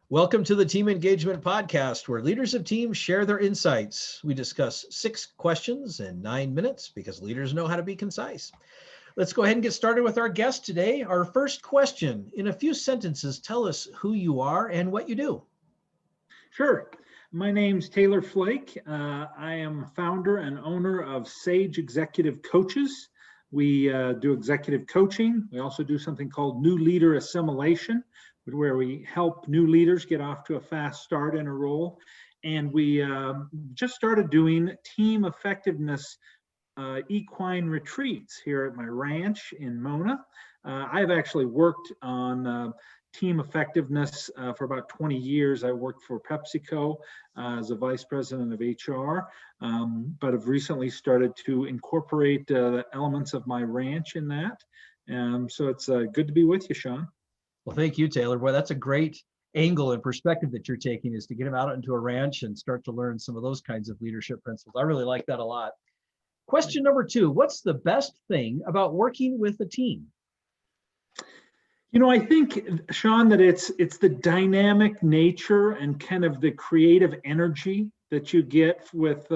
Welcome to the Team Engagement Podcast, where leaders of teams share their insights. We discuss 6 questions in 9 minutes because leaders know how to be concise. Let's go ahead and get started with our guest today. Our first question, in a few sentences, tell us who you are and what you do. Sure. My name's Taylor Flake. I am founder and owner of Sage Executive Coaches. We do executive coaching. We also do something called new leader assimilation, where we help new leaders get off to a fast start in a role. And we just started doing team effectiveness equine retreats here at my ranch in Mona. I've actually worked on team effectiveness for about 20 years. I worked for PepsiCo as a vice president of HR, but have recently started to incorporate the elements of my ranch in that. So it's good to be with you, Sean. Well, thank you, Taylor. Boy, that's a great angle and perspective that you're taking, is to get them out into a ranch and start to learn some of those kinds of leadership principles. I really like that a lot. Question number 2, what's the best thing about working with a team? I think, Sean, that it's the dynamic nature and kind of the creative energy that you get with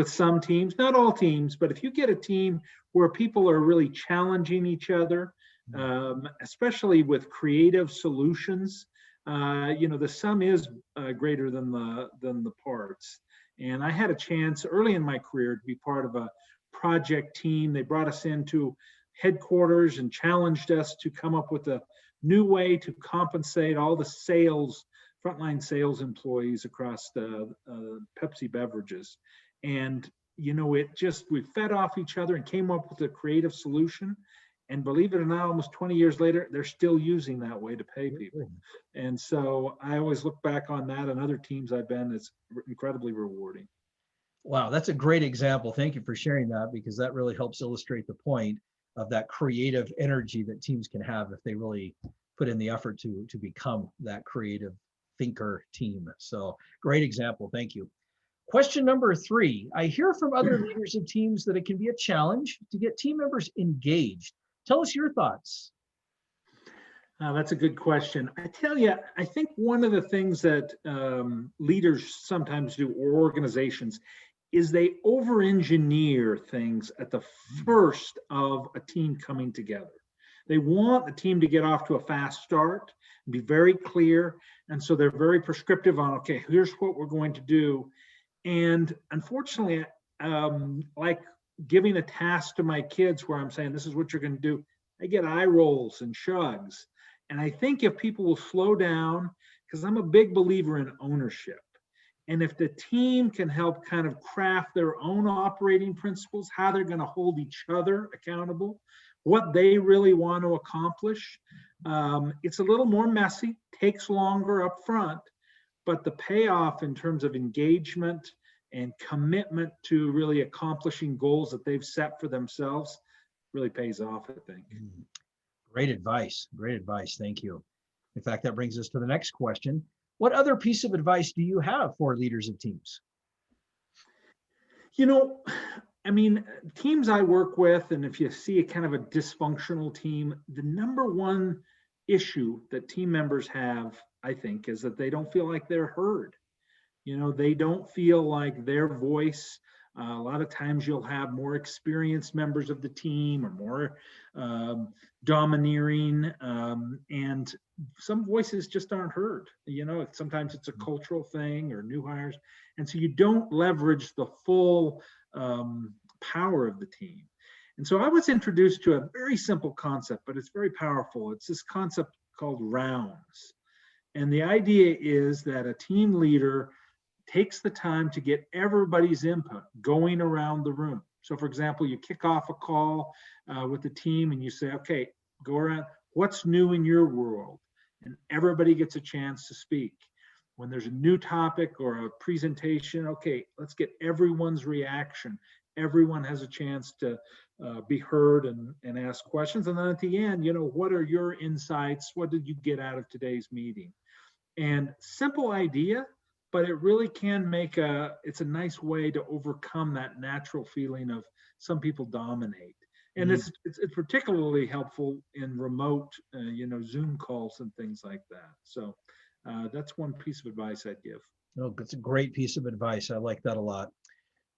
some teams. Not all teams, but if you get a team where people are really challenging each other, especially with creative solutions, the sum is greater than the parts. And I had a chance early in my career to be part of a project team. They brought us into headquarters and challenged us to come up with a new way to compensate all the frontline sales employees across the Pepsi beverages. And, we fed off each other and came up with a creative solution. And believe it or not, almost 20 years later, they're still using that way to pay people. And so I always look back on that and other teams I've been, it's incredibly rewarding. Wow, that's a great example. Thank you for sharing that, because that really helps illustrate the point of that creative energy that teams can have if they really put in the effort to become that creative thinker team. So great example. Thank you. Question number 3, I hear from other leaders of teams that it can be a challenge to get team members engaged. Tell us your thoughts. That's a good question. I tell you, I think one of the things that leaders sometimes do, or organizations, is they over-engineer things at the first of a team coming together. They want the team to get off to a fast start, be very clear, and so they're very prescriptive on, okay, here's what we're going to do. And unfortunately, like giving a task to my kids where I'm saying, this is what you're going to do, I get eye rolls and shrugs. And I think if people will slow down, because I'm a big believer in ownership. And if the team can help kind of craft their own operating principles, how they're going to hold each other accountable, what they really want to accomplish, it's a little more messy, takes longer up front, but the payoff in terms of engagement and commitment to really accomplishing goals that they've set for themselves really pays off, I think. Great advice. Great advice. Thank you. In fact, that brings us to the next question. What other piece of advice do you have for leaders of teams? Teams I work with, and if you see a kind of a dysfunctional team, the number one issue that team members have, I think, is that they don't feel like they're heard. They don't feel like their voice. A lot of times you'll have more experienced members of the team or more domineering, and some voices just aren't heard. Sometimes it's a cultural thing or new hires. And so you don't leverage the full power of the team. And so I was introduced to a very simple concept, but it's very powerful. It's this concept called rounds. And the idea is that a team leader takes the time to get everybody's input going around the room. So for example, you kick off a call with the team and you say, okay, go around, what's new in your world? And everybody gets a chance to speak. When there's a new topic or a presentation, okay, let's get everyone's reaction. Everyone has a chance to be heard and ask questions. And then at the end, what are your insights? What did you get out of today's meeting? And simple idea, but it really can it's a nice way to overcome that natural feeling of some people dominate. And it's particularly helpful in remote, Zoom calls and things like that. So That's one piece of advice I'd give. Oh, that's a great piece of advice. I like that a lot.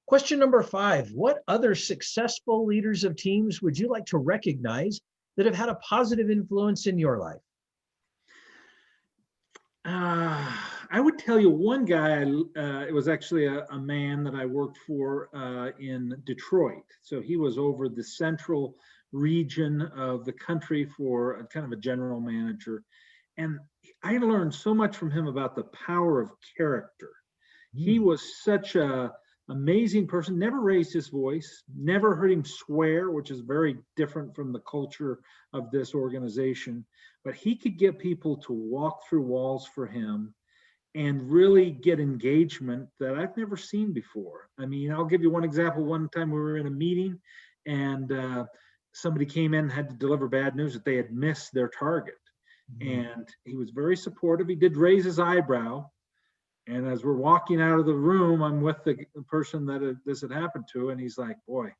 Question number 5, what other successful leaders of teams would you like to recognize that have had a positive influence in your life? I would tell you one guy, it was actually a man that I worked for in Detroit. So he was over the central region of the country for a kind of a general manager. And I learned so much from him about the power of character. He Hmm. was such a amazing person, never raised his voice, never heard him swear, which is very different from the culture of this organization. But he could get people to walk through walls for him and really get engagement that I've never seen before. I mean, I'll give you one example. One time we were in a meeting and somebody came in and had to deliver bad news that they had missed their target. Hmm. And he was very supportive. He did raise his eyebrow. And as we're walking out of the room, I'm with the person that this had happened to, and he's like, boy,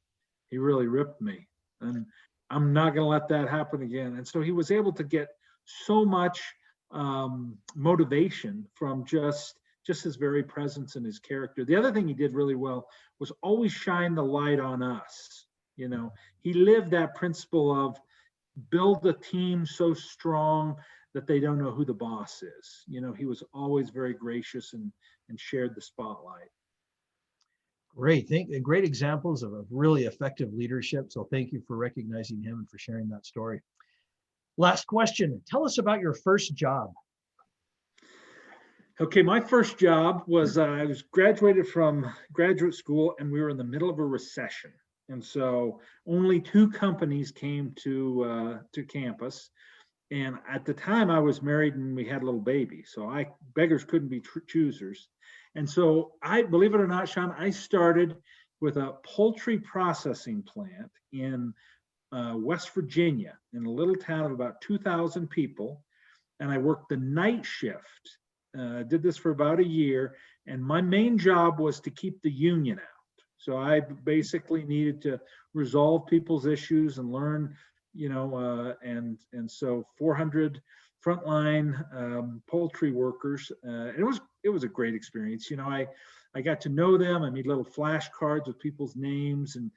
he really ripped me. And I'm not going to let that happen again. And so he was able to get so much motivation from just his very presence and his character. The other thing he did really well was always shine the light on us. You know, he lived that principle of build a team so strong that they don't know who the boss is. You know, he was always very gracious and shared the spotlight. Great examples of really effective leadership. So thank you for recognizing him and for sharing that story. Last question. Tell us about your first job. Okay, my first job was I was graduated from graduate school and we were in the middle of a recession. And so only 2 companies came to campus. And at the time I was married and we had a little baby. So beggars couldn't be choosers. And so I, believe it or not, Sean, I started with a poultry processing plant in West Virginia in a little town of about 2,000 people. And I worked the night shift. Did this for about a year. And my main job was to keep the union out. So I basically needed to resolve people's issues and learn, and so 400 frontline poultry workers. And it was a great experience. I got to know them. I made little flashcards with people's names and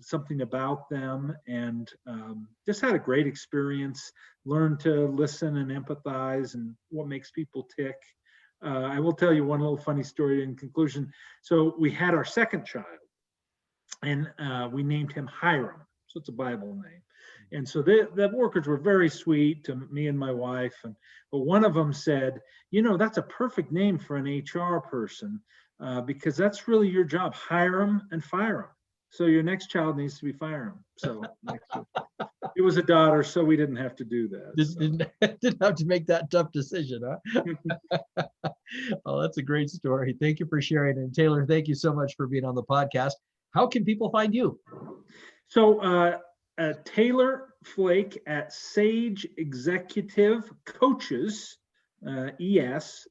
something about them, and just had a great experience. Learned to listen and empathize and what makes people tick. I will tell you one little funny story in conclusion. So we had our second child, and we named him Hiram. So it's a Bible name. And so the workers were very sweet to me and my wife. But one of them said, that's a perfect name for an HR person because that's really your job. Hire them and fire them. So your next child needs to be firing them. So it was a daughter, so we didn't have to do that. Didn't have to make that tough decision, huh? So. Oh, that's a great story. Thank you for sharing. And Taylor, thank you so much for being on the podcast. How can people find you? So Taylor Flake at Sage Executive Coaches, ES.com.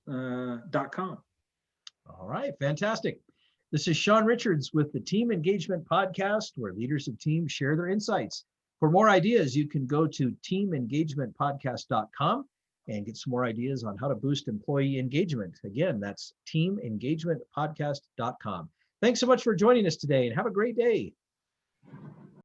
All right, fantastic. This is Sean Richards with the Team Engagement Podcast, where leaders of teams share their insights. For more ideas, you can go to teamengagementpodcast.com and get some more ideas on how to boost employee engagement. Again, that's teamengagementpodcast.com. Thanks so much for joining us today and have a great day.